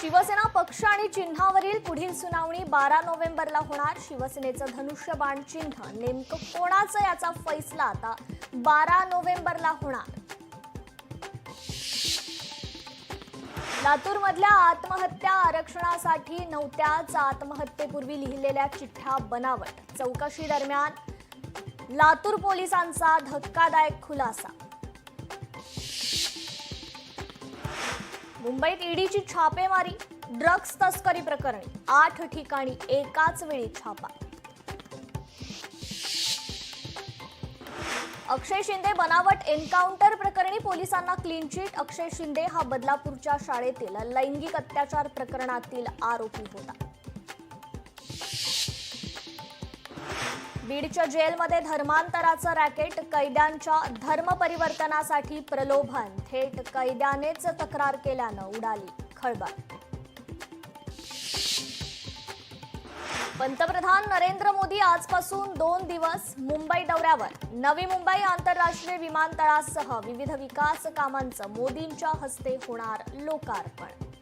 शिवसेना पक्ष आणि चिन्हावरील पुढील सुनावणी 12 नोव्हेंबरला होणार। शिवसेनेचं धनुष्यबाण चिन्ह नेमकं कोणाचं याचा फैसला आता 12 नोव्हेंबरला होणार। लातूरमधल्या आत्महत्या आरक्षणासाठी नव्हत्याच, आत्महत्येपूर्वी लिहिलेल्या चिठ्ठ्या बनावट। चौकशी दरम्यान लातूर पोलिसांचा धक्कादायक खुलासा। मुंबईत ईडीची छापेमारी, ड्रग्ज तस्करी प्रकरणी 8 ठिकाणी एकाच वेळी छापा। अक्षय शिंदे बनावट एन्काउंटर प्रकरणी पोलिसांना क्लीन चिट। अक्षय शिंदे हा बदलापूरच्या शाळेतील लैंगिक अत्याचार प्रकरणातील आरोपी होता। बीडच्या जेलमध्ये धर्मांतराचं रॅकेट, कैद्यांच्या धर्मपरिवर्तनासाठी प्रलोभन। थेट कैद्यानेच तक्रार केल्यानं उडाली खळबळ। पंतप्रधान नरेंद्र मोदी आजपासून 2 दिवस मुंबई दौऱ्यावर। नवी मुंबई आंतरराष्ट्रीय विमानतळासह विविध विकास कामांचं मोदींच्या हस्ते होणार लोकार्पण।